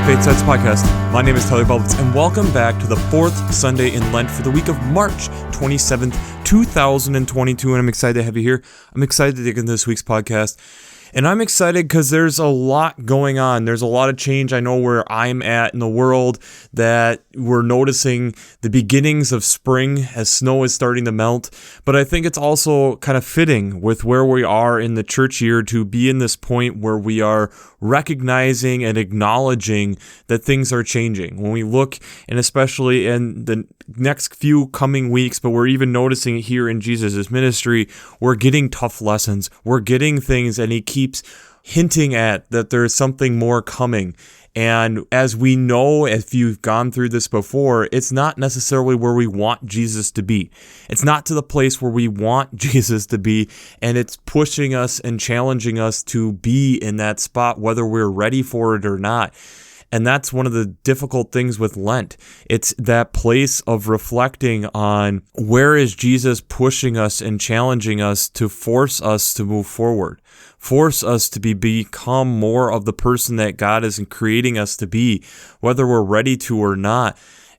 Faith Sets Podcast. My name is Tyler Bublitz, and welcome back to the fourth Sunday in Lent for the week of March 27th, 2022, and I'm excited to have you here. I'm excited to dig into this week's podcast, and I'm excited because there's a lot going on. There's a lot of change. I know where I'm at in the world, that we're noticing the beginnings of spring as snow is starting to melt, but I think it's also kind of fitting with where we are in the church year to be in this point where we are recognizing and acknowledging that things are changing. When we look, and especially in the next few coming weeks, but we're even noticing it here in Jesus' ministry, we're getting tough lessons. We're getting things, and he keeps hinting at that there's something more coming. And as we know, if you've gone through this before, it's not necessarily where we want Jesus to be. It's not to the place where we want Jesus to be, and it's pushing us and challenging us to be in that spot, whether we're ready for it or not. And that's one of the difficult things with Lent. It's that place of reflecting on where is Jesus pushing us and challenging us to force us to move forward, force us to become more of the person that God is creating us to be, whether we're ready to or not.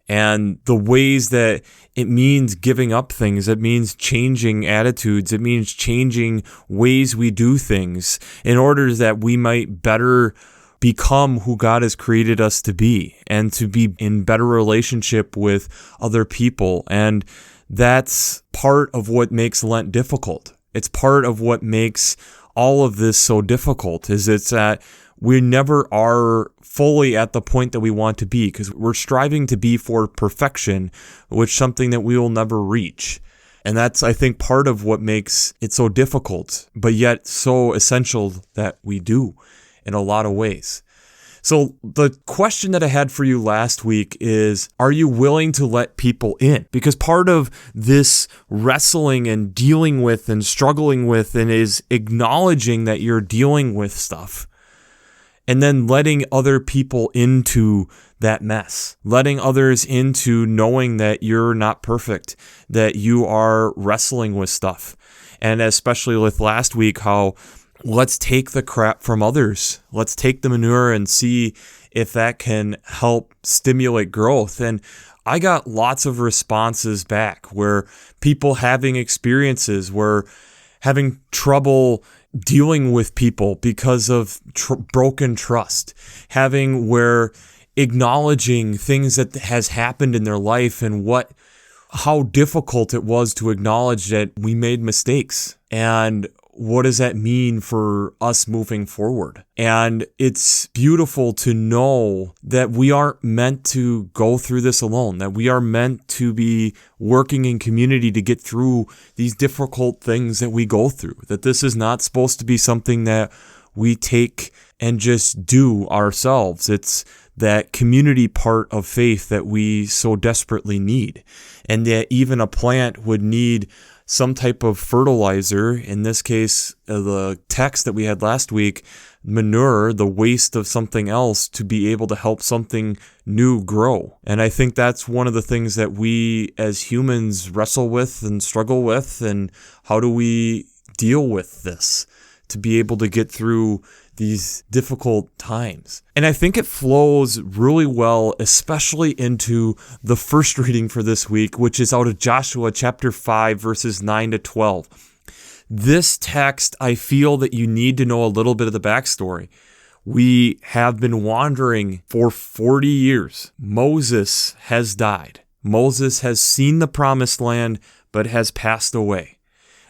And the ways that it means giving up things, it means changing attitudes, it means changing ways we do things in order that we might better become who God has created us to be and to be in better relationship with other people. And that's part of what makes Lent difficult. It's part of what makes all of this so difficult, is it's that we never are fully at the point that we want to be, because we're striving to be for perfection, which is something that we will never reach. And that's, I think, part of what makes it so difficult, but yet so essential that we do in a lot of ways. So the question that I had for you last week is, are you willing to let people in? Because part of this wrestling and dealing with and struggling with and is acknowledging that you're dealing with stuff, and then letting other people into that mess, letting others into knowing that you're not perfect, that you are wrestling with stuff. And especially with last week, how let's take the crap from others. Let's take the manure and see if that can help stimulate growth. And I got lots of responses back where people having experiences, were having trouble dealing with people because of broken trust, where acknowledging things that has happened in their life and how difficult it was to acknowledge that we made mistakes, and what does that mean for us moving forward? And it's beautiful to know that we aren't meant to go through this alone, that we are meant to be working in community to get through these difficult things that we go through, that this is not supposed to be something that we take and just do ourselves. It's that community part of faith that we so desperately need, and that even a plant would need some type of fertilizer, in this case, the text that we had last week, manure, the waste of something else, to be able to help something new grow. And I think that's one of the things that we as humans wrestle with and struggle with, and how do we deal with this to be able to get through these difficult times. And I think it flows really well, especially into the first reading for this week, which is out of Joshua chapter 5, verses 9 to 12. This text, I feel that you need to know a little bit of the backstory. We have been wandering for 40 years. Moses has died. Moses has seen the promised land, but has passed away.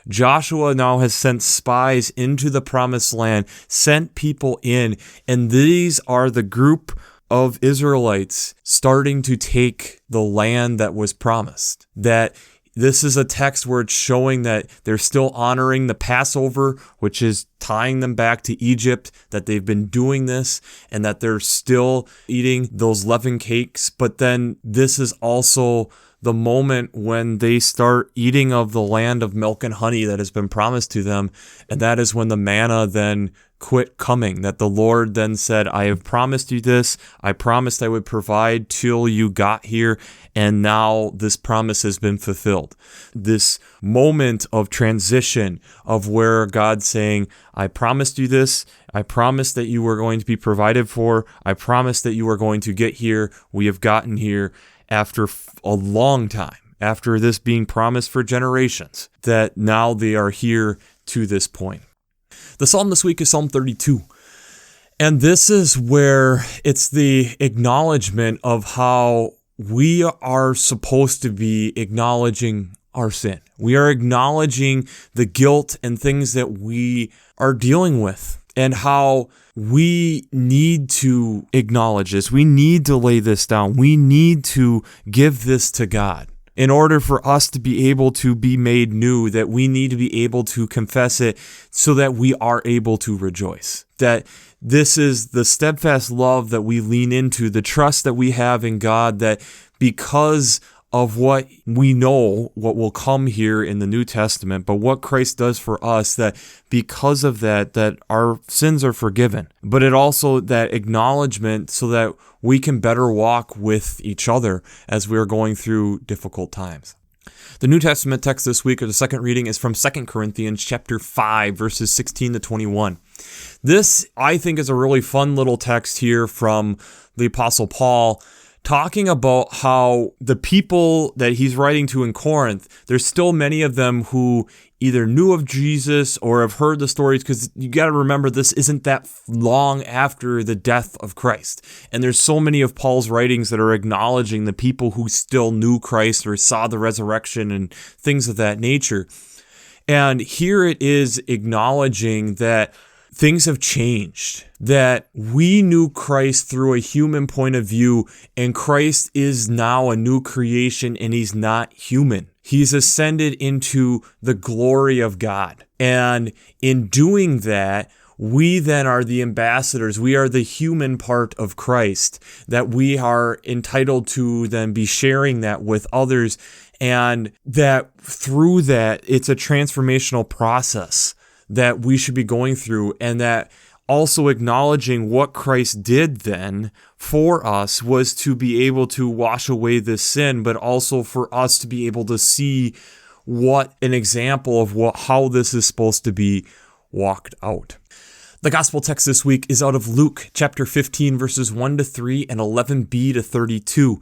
Joshua now has sent spies into the promised land, sent people in, and these are the group of Israelites starting to take the land that was promised. That this is a text where it's showing that they're still honoring the Passover, which is tying them back to Egypt, that they've been doing this, and that they're still eating those leavened cakes. But then this is also the moment when they start eating of the land of milk and honey that has been promised to them. And that is when the manna then quit coming, that the Lord then said, I have promised you this. I promised I would provide till you got here. And now this promise has been fulfilled. This moment of transition of where God's saying, I promised you this. I promised that you were going to be provided for. I promised that you were going to get here. We have gotten here after a long time, after this being promised for generations, that now they are here to this point. The psalm this week is Psalm 32. And this is where it's the acknowledgement of how we are supposed to be acknowledging our sin. We are acknowledging the guilt and things that we are dealing with, and how we need to acknowledge this. We need to lay this down. We need to give this to God. In order for us to be able to be made new, that we need to be able to confess it so that we are able to rejoice. That this is the steadfast love that we lean into, the trust that we have in God, that because of what we know, what will come here in the New Testament, but what Christ does for us, that because of that our sins are forgiven. But it also that acknowledgement so that we can better walk with each other as we're going through difficult times. The New Testament text this week, or the second reading, is from 2 Corinthians chapter 5, verses 16 to 21. This, I think, is a really fun little text here from the Apostle Paul, talking about how the people that he's writing to in Corinth, there's still many of them who either knew of Jesus or have heard the stories, because you got to remember, this isn't that long after the death of Christ. And there's so many of Paul's writings that are acknowledging the people who still knew Christ or saw the resurrection and things of that nature. And here it is acknowledging that things have changed, that we knew Christ through a human point of view, and Christ is now a new creation, and he's not human. He's ascended into the glory of God. And in doing that, we then are the ambassadors. We are the human part of Christ, that we are entitled to then be sharing that with others, and that through that, it's a transformational process that we should be going through, and that also acknowledging what Christ did then for us was to be able to wash away this sin, but also for us to be able to see what an example of how this is supposed to be walked out. The gospel text this week is out of Luke chapter 15, verses 1 to 3 and 11b to 32.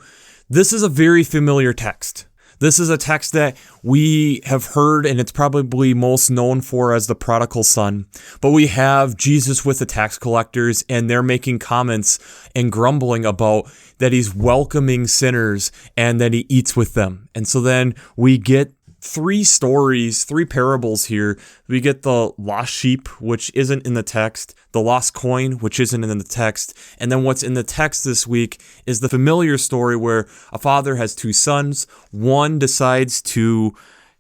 This is a very familiar text. This is a text that we have heard, and it's probably most known for as the prodigal son. But we have Jesus with the tax collectors, and they're making comments and grumbling about that he's welcoming sinners and that he eats with them. And so then we get three parables here. We get the lost sheep, which isn't in the text, the lost coin, which isn't in the text, and then what's in the text this week is the familiar story where a father has two sons. One decides to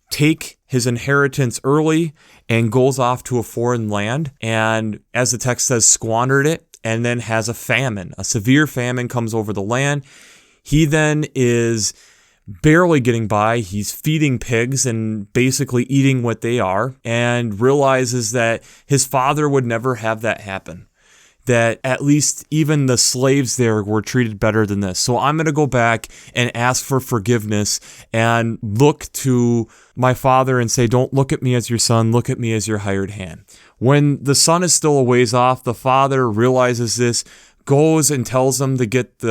take his inheritance early and goes off to a foreign land, and as the text says, squandered it, and then has a famine. A severe famine comes over the land. He then is barely getting by. He's feeding pigs and basically eating what they are, and realizes that his father would never have that happen. That at least even the slaves there were treated better than this. So I'm going to go back and ask for forgiveness and look to my father and say, don't look at me as your son, look at me as your hired hand. When the son is still a ways off, the father realizes this, goes and tells him to get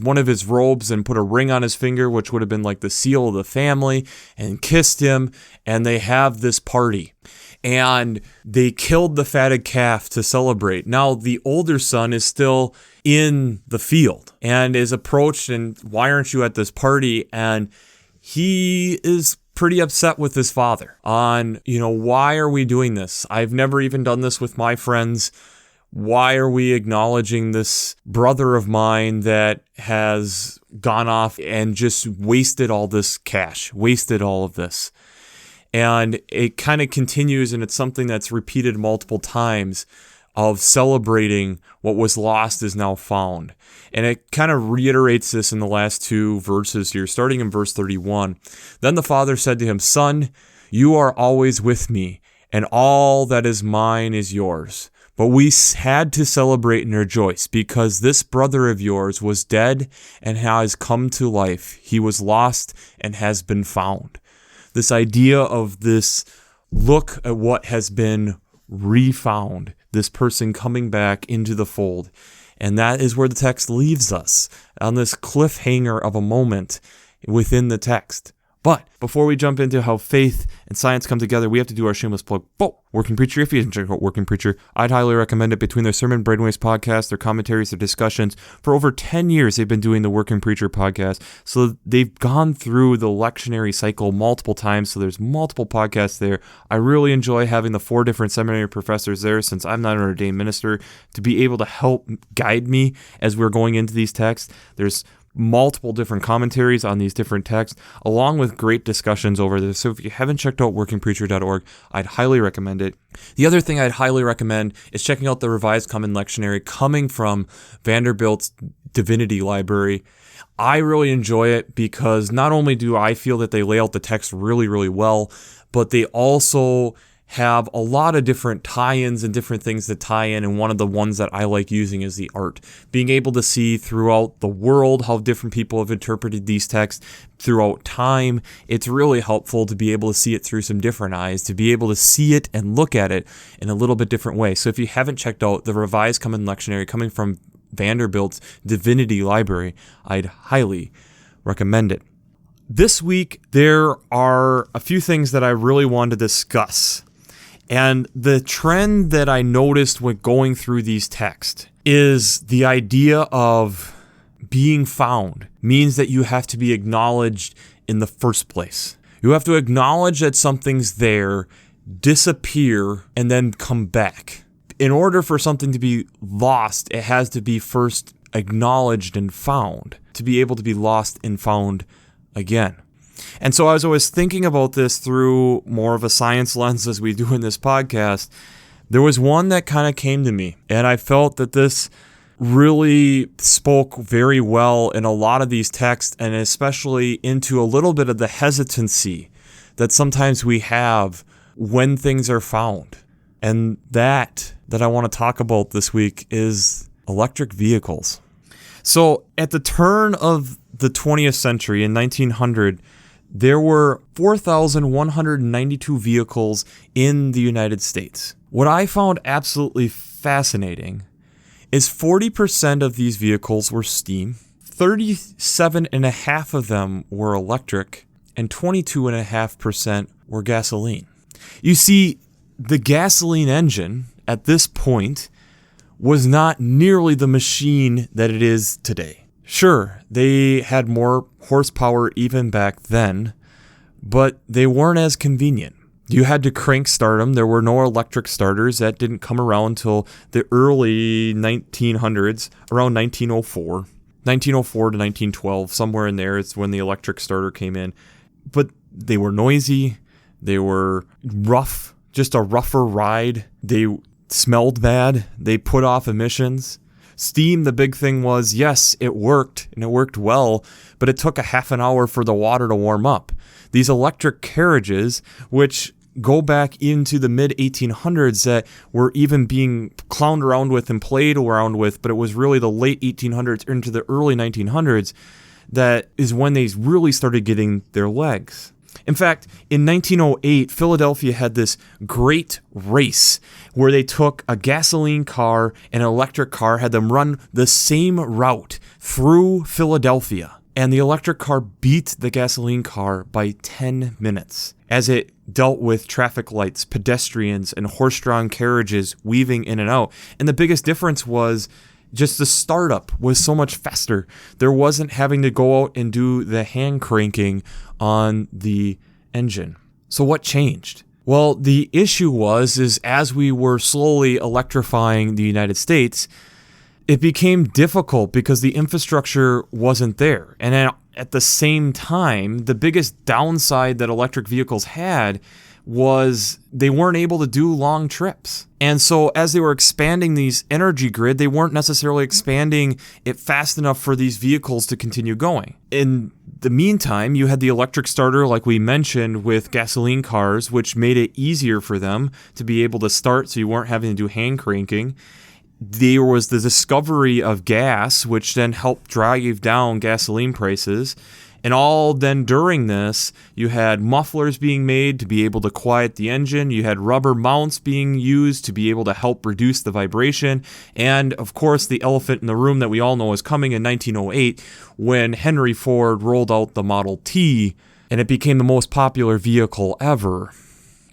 one of his robes and put a ring on his finger, which would have been like the seal of the family, and kissed him, and they have this party. And they killed the fatted calf to celebrate. Now, the older son is still in the field and is approached, and why aren't you at this party? And he is pretty upset with his father on, why are we doing this? I've never even done this with my friends. Why are we acknowledging this brother of mine that has gone off and just wasted all this cash, wasted all of this? And it kind of continues, and it's something that's repeated multiple times of celebrating what was lost is now found. And it kind of reiterates this in the last two verses here, starting in verse 31. Then the father said to him, Son, you are always with me, and all that is mine is yours. But we had to celebrate and rejoice because this brother of yours was dead and has come to life. He was lost and has been found. This idea of this look at what has been refound, this person coming back into the fold. And that is where the text leaves us, on this cliffhanger of a moment within the text. But before we jump into how faith and science come together, we have to do our shameless plug. Working Preacher. If you didn't check out Working Preacher, I'd highly recommend it. Between their Sermon Brainwaves podcast, their commentaries, their discussions, for over 10 years they've been doing the Working Preacher podcast. So they've gone through the lectionary cycle multiple times. So there's multiple podcasts there. I really enjoy having the 4 different seminary professors there, since I'm not an ordained minister, to be able to help guide me as we're going into these texts. There's multiple different commentaries on these different texts, along with great discussions over this. So if you haven't checked out workingpreacher.org, I'd highly recommend it. The other thing I'd highly recommend is checking out the Revised Common Lectionary coming from Vanderbilt's Divinity Library. I really enjoy it because not only do I feel that they lay out the text really, really well, but they also have a lot of different tie-ins and different things that tie in, and one of the ones that I like using is the art. Being able to see throughout the world how different people have interpreted these texts throughout time, it's really helpful to be able to see it through some different eyes, to be able to see it and look at it in a little bit different way. So if you haven't checked out the Revised Common Lectionary coming from Vanderbilt's Divinity Library, I'd highly recommend it. This week, there are a few things that I really want to discuss. And the trend that I noticed when going through these texts is the idea of being found means that you have to be acknowledged in the first place. You have to acknowledge that something's there, disappear, and then come back. In order for something to be lost, it has to be first acknowledged and found to be able to be lost and found again. And so as I was thinking about this through more of a science lens as we do in this podcast, there was one that kind of came to me, and I felt that this really spoke very well in a lot of these texts, and especially into a little bit of the hesitancy that sometimes we have when things are found. And that I want to talk about this week is electric vehicles. So at the turn of the 20th century, in 1900, there were 4,192 vehicles in the United States. What I found absolutely fascinating is 40% of these vehicles were steam, 37.5% of them were electric, and 22.5% were gasoline. You see, the gasoline engine at this point was not nearly the machine that it is today. Sure, they had more horsepower even back then, but they weren't as convenient. You had to crank start them. There were no electric starters. That didn't come around until the early 1900s, around 1904. 1904 to 1912, somewhere in there is when the electric starter came in. But they were noisy. They were rough, just a rougher ride. They smelled bad. They put off emissions. Steam, the big thing was, yes, it worked, and it worked well, but it took a half an hour for the water to warm up. These electric carriages, which go back into the mid-1800s, that were even being clowned around with and played around with, but it was really the late 1800s into the early 1900s that is when they really started getting their legs. In fact, in 1908, Philadelphia had this great race where they took a gasoline car and an electric car, had them run the same route through Philadelphia. And the electric car beat the gasoline car by 10 minutes as it dealt with traffic lights, pedestrians, and horse-drawn carriages weaving in and out. And the biggest difference was just the startup was so much faster. There wasn't having to go out and do the hand cranking on the engine. So what changed? Well, the issue is as we were slowly electrifying the United States, it became difficult because the infrastructure wasn't there. And at the same time, the biggest downside that electric vehicles had was they weren't able to do long trips. And so as they were expanding these energy grid, they weren't necessarily expanding it fast enough for these vehicles to continue going. In the meantime, you had the electric starter, like we mentioned, with gasoline cars, which made it easier for them to be able to start, so you weren't having to do hand cranking. There was the discovery of gas, which then helped drive down gasoline prices. And all then during this, you had mufflers being made to be able to quiet the engine. You had rubber mounts being used to be able to help reduce the vibration. And of course, the elephant in the room that we all know is coming in 1908 when Henry Ford rolled out the Model T, and it became the most popular vehicle ever.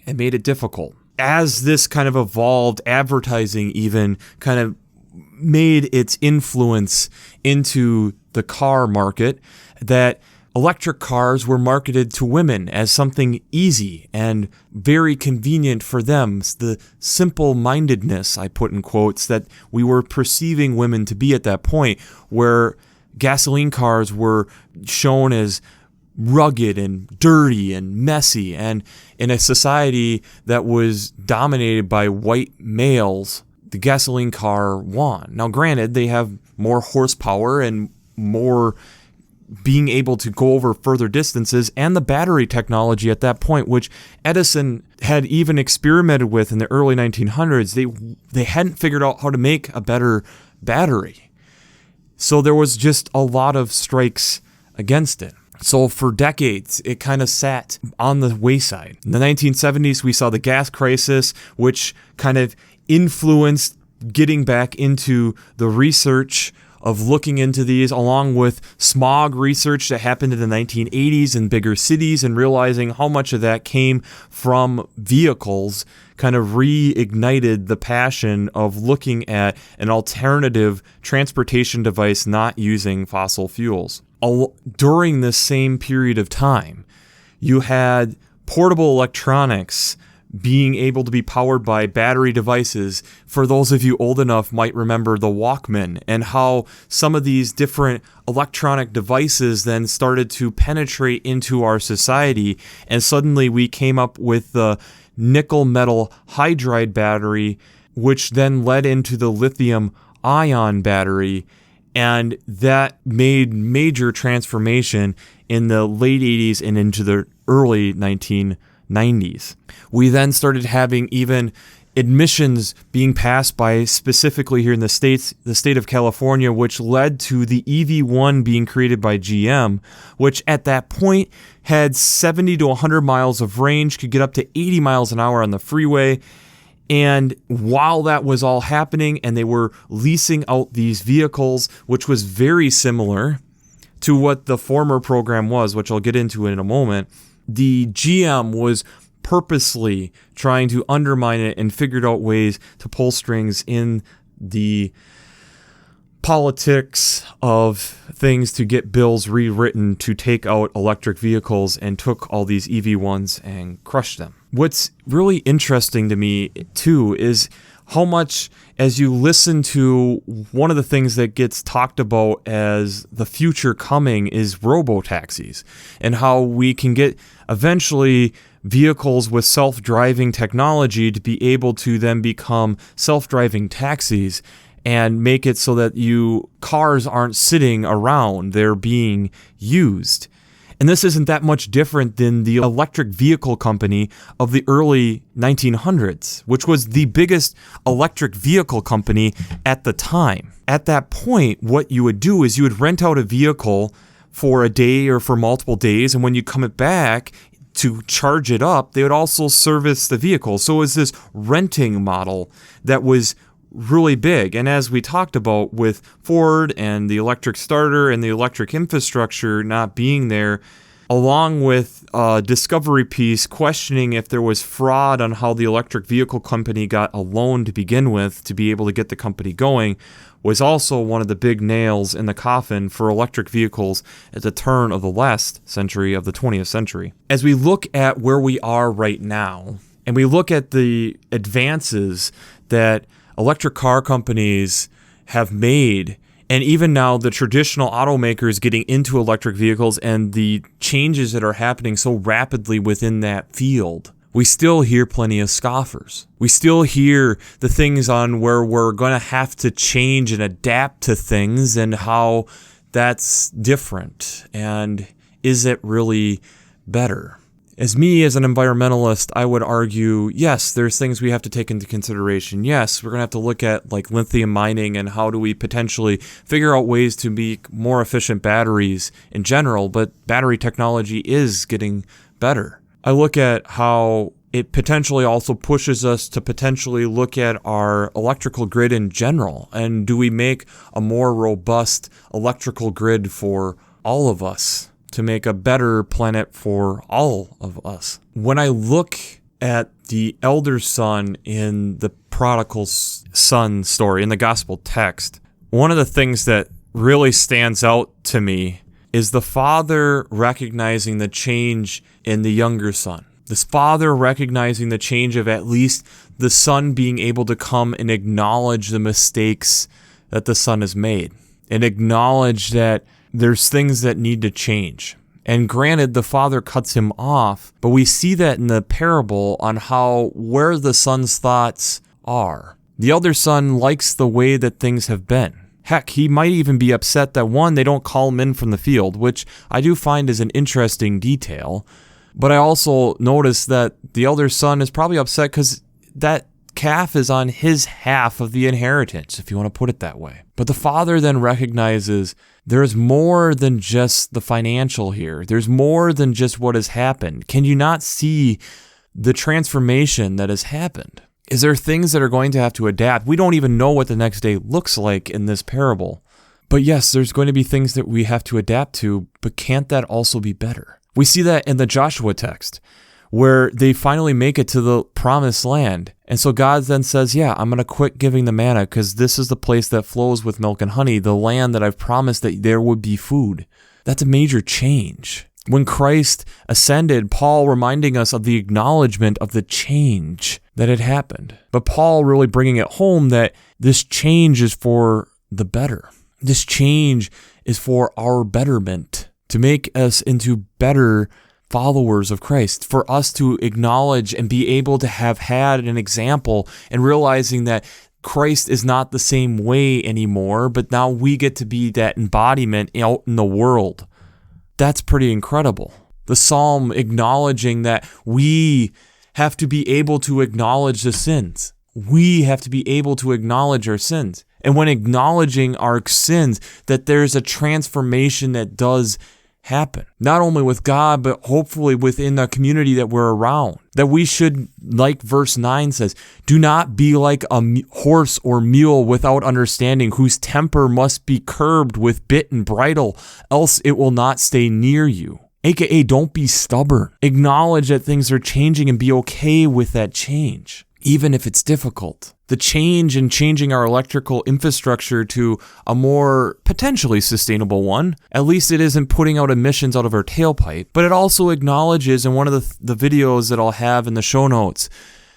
It made it difficult. As this kind of evolved, advertising even kind of made its influence into the car market, that electric cars were marketed to women as something easy and very convenient for them. The simple-mindedness, I put in quotes, that we were perceiving women to be at that point, where gasoline cars were shown as rugged and dirty and messy, and in a society that was dominated by white males, the gasoline car won. Now granted, they have more horsepower and more being able to go over further distances, and the battery technology at that point, which Edison had even experimented with in the early 1900s, they hadn't figured out how to make a better battery. So there was just a lot of strikes against it. So for decades, it kind of sat on the wayside. In the 1970s, we saw the gas crisis, which kind of influenced getting back into the research of looking into these, along with smog research that happened in the 1980s in bigger cities, and realizing how much of that came from vehicles kind of reignited the passion of looking at an alternative transportation device not using fossil fuels. During this same period of time, you had portable electronics being able to be powered by battery devices. For those of you old enough might remember the Walkman, and how some of these different electronic devices then started to penetrate into our society, and suddenly we came up with the nickel metal hydride battery, which then led into the lithium ion battery, and that made major transformation in the late 80s and into the early 1990s. We then started having even admissions being passed by, specifically here in the state of California, which led to the EV1 being created by GM, which at that point had 70 to 100 miles of range, could get up to 80 miles an hour on the freeway. And while that was all happening, and they were leasing out these vehicles, which was very similar to what the former program was, which I'll get into in a moment, the GM was purposely trying to undermine it and figured out ways to pull strings in the politics of things to get bills rewritten to take out electric vehicles, and took all these EV1s and crushed them. What's really interesting to me, too, is how much, as you listen to one of the things that gets talked about as the future coming, is robo-taxis, and how we can get eventually vehicles with self-driving technology to be able to then become self-driving taxis, and make it so that cars aren't sitting around, they're being used. And this isn't that much different than the electric vehicle company of the early 1900s, which was the biggest electric vehicle company at the time. At that point, what you would do is you would rent out a vehicle for a day or for multiple days, and when you come back to charge it up, they would also service the vehicle. So it was this renting model that was really big. And as we talked about with Ford and the electric starter and the electric infrastructure not being there, along with a discovery piece questioning if there was fraud on how the electric vehicle company got a loan to begin with to be able to get the company going, was also one of the big nails in the coffin for electric vehicles at the turn of the last century of the 20th century. As we look at where we are right now, and we look at the advances that electric car companies have made, and even now the traditional automakers getting into electric vehicles, and the changes that are happening so rapidly within that field, we still hear plenty of scoffers. We still hear the things on where we're going to have to change and adapt to things and how that's different. And is it really better? As an environmentalist, I would argue, yes, there's things we have to take into consideration. Yes, we're going to have to look at like lithium mining and how do we potentially figure out ways to make more efficient batteries in general, but battery technology is getting better. I look at how it potentially also pushes us to potentially look at our electrical grid in general. And do we make a more robust electrical grid for all of us to make a better planet for all of us? When I look at the elder son in the prodigal son story, in the gospel text, one of the things that really stands out to me is the father recognizing the change in the younger son. This father recognizing the change of at least the son being able to come and acknowledge the mistakes that the son has made and acknowledge that there's things that need to change. And granted, the father cuts him off, but we see that in the parable on where the son's thoughts are. The elder son likes the way that things have been. Heck, he might even be upset that they don't call him in from the field, which I do find is an interesting detail. But I also notice that the elder son is probably upset because that calf is on his half of the inheritance, if you want to put it that way. But the father then recognizes there's more than just the financial here. There's more than just what has happened. Can you not see the transformation that has happened? Is there things that are going to have to adapt? We don't even know what the next day looks like in this parable. But yes, there's going to be things that we have to adapt to, but can't that also be better? We see that in the Joshua text, where they finally make it to the promised land. And so God then says, I'm going to quit giving the manna because this is the place that flows with milk and honey, the land that I've promised that there would be food. That's a major change. When Christ ascended, Paul reminding us of the acknowledgement of the change that had happened. But Paul really bringing it home that this change is for the better. This change is for our betterment, to make us into better followers of Christ, for us to acknowledge and be able to have had an example and realizing that Christ is not the same way anymore, but now we get to be that embodiment out in the world. That's pretty incredible. The psalm acknowledging that we have to be able to acknowledge the sins. We have to be able to acknowledge our sins. And when acknowledging our sins, that there's a transformation that does happen, not only with God, but hopefully within the community that we're around. That we should, like verse 9 says, do not be like a horse or mule without understanding, whose temper must be curbed with bit and bridle, else it will not stay near you. AKA, don't be stubborn. Acknowledge that things are changing and be okay with that change, even if it's difficult. The change in changing our electrical infrastructure to a more potentially sustainable one, at least it isn't putting out emissions out of our tailpipe, but it also acknowledges, in one of the videos that I'll have in the show notes,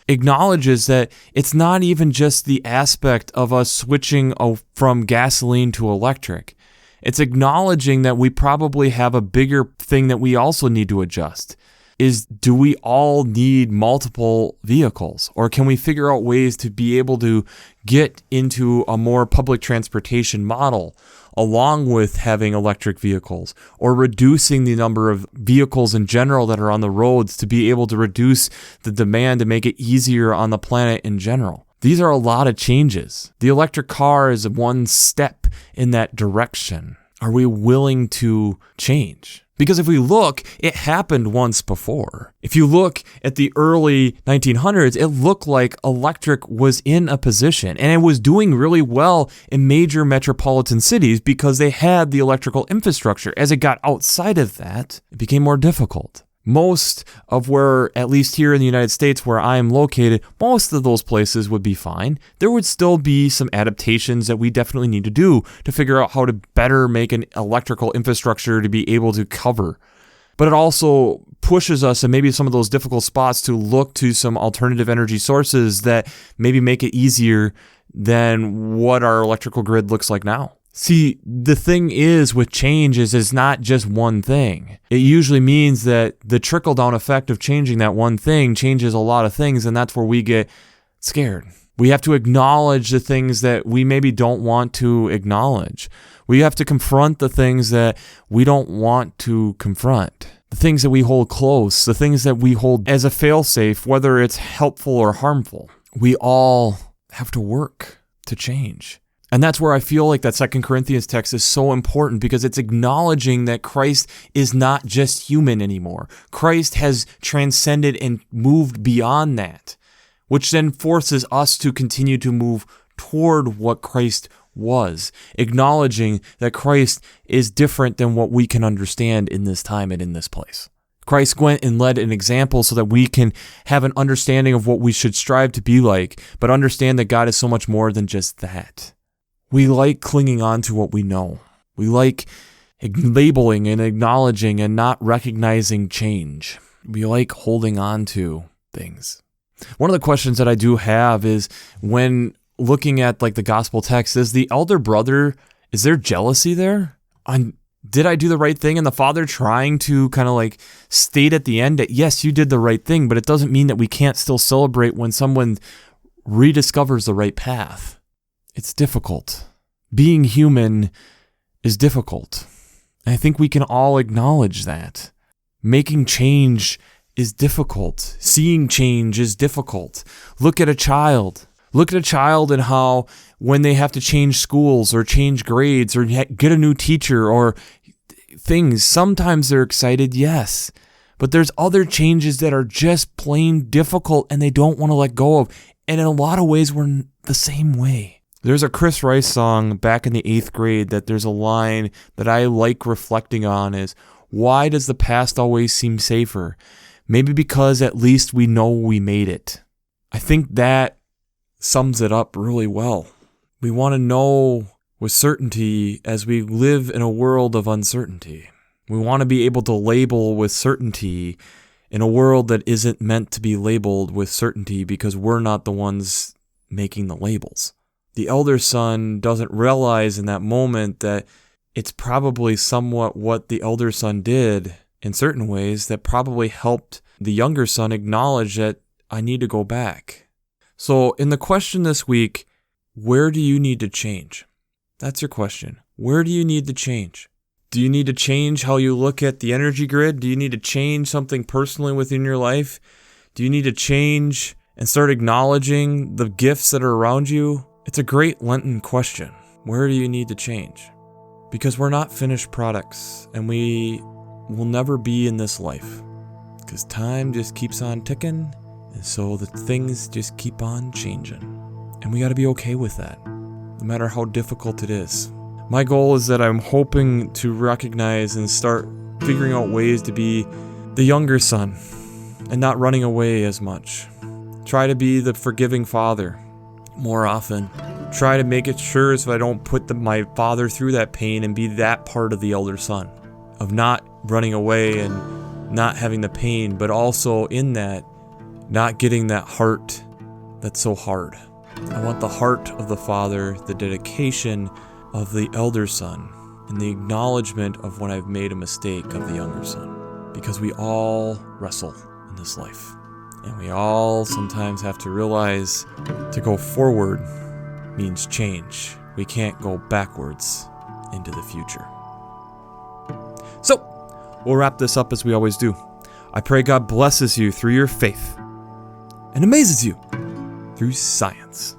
acknowledges that it's not even just the aspect of us switching from gasoline to electric. It's acknowledging that we probably have a bigger thing that we also need to adjust. Do we all need multiple vehicles? Or can we figure out ways to be able to get into a more public transportation model along with having electric vehicles, or reducing the number of vehicles in general that are on the roads to be able to reduce the demand to make it easier on the planet in general? These are a lot of changes. The electric car is one step in that direction. Are we willing to change? Because if we look, it happened once before. If you look at the early 1900s, it looked like electric was in a position, and it was doing really well in major metropolitan cities because they had the electrical infrastructure. As it got outside of that, it became more difficult. Most of where, at least here in the United States where I am located, most of those places would be fine. There would still be some adaptations that we definitely need to do to figure out how to better make an electrical infrastructure to be able to cover. But it also pushes us in maybe some of those difficult spots to look to some alternative energy sources that maybe make it easier than what our electrical grid looks like now. See, the thing is with change is it's not just one thing. It usually means that the trickle-down effect of changing that one thing changes a lot of things, and that's where we get scared. We have to acknowledge the things that we maybe don't want to acknowledge. We have to confront the things that we don't want to confront. The things that we hold close, the things that we hold as a fail-safe, whether it's helpful or harmful. We all have to work to change. And that's where I feel like that 2 Corinthians text is so important, because it's acknowledging that Christ is not just human anymore. Christ has transcended and moved beyond that, which then forces us to continue to move toward what Christ was, acknowledging that Christ is different than what we can understand in this time and in this place. Christ went and led an example so that we can have an understanding of what we should strive to be like, but understand that God is so much more than just that. We like clinging on to what we know. We like labeling and acknowledging and not recognizing change. We like holding on to things. One of the questions that I do have is, when looking at like the gospel text, is the elder brother, is there jealousy there? Did I do the right thing? And the father trying to kind of like state at the end that, yes, you did the right thing, but it doesn't mean that we can't still celebrate when someone rediscovers the right path. It's difficult. Being human is difficult. And I think we can all acknowledge that. Making change is difficult. Seeing change is difficult. Look at a child. Look at a child and how when they have to change schools or change grades or get a new teacher or things, sometimes they're excited, yes. But there's other changes that are just plain difficult and they don't want to let go of. And in a lot of ways, we're the same way. There's a Chris Rice song back in the 8th grade that there's a line that I like reflecting on is, why does the past always seem safer? Maybe because at least we know we made it. I think that sums it up really well. We want to know with certainty as we live in a world of uncertainty. We want to be able to label with certainty in a world that isn't meant to be labeled with certainty because we're not the ones making the labels. The elder son doesn't realize in that moment that it's probably somewhat what the elder son did in certain ways that probably helped the younger son acknowledge that I need to go back. So in the question this week, where do you need to change? That's your question. Where do you need to change? Do you need to change how you look at the energy grid? Do you need to change something personally within your life? Do you need to change and start acknowledging the gifts that are around you? It's a great Lenten question. Where do you need to change? Because we're not finished products, and we will never be in this life. Because time just keeps on ticking, and so the things just keep on changing. And we got to be okay with that, no matter how difficult it is. My goal is that I'm hoping to recognize and start figuring out ways to be the younger son and not running away as much. Try to be the forgiving father more often. Try to make it sure so I don't put my father through that pain and be that part of the elder son, of not running away and not having the pain, but also in that, not getting that heart that's so hard. I want the heart of the father, the dedication of the elder son, and the acknowledgement of when I've made a mistake of the younger son. Because we all wrestle in this life. And we all sometimes have to realize to go forward means change. We can't go backwards into the future. So, we'll wrap this up as we always do. I pray God blesses you through your faith and amazes you through science.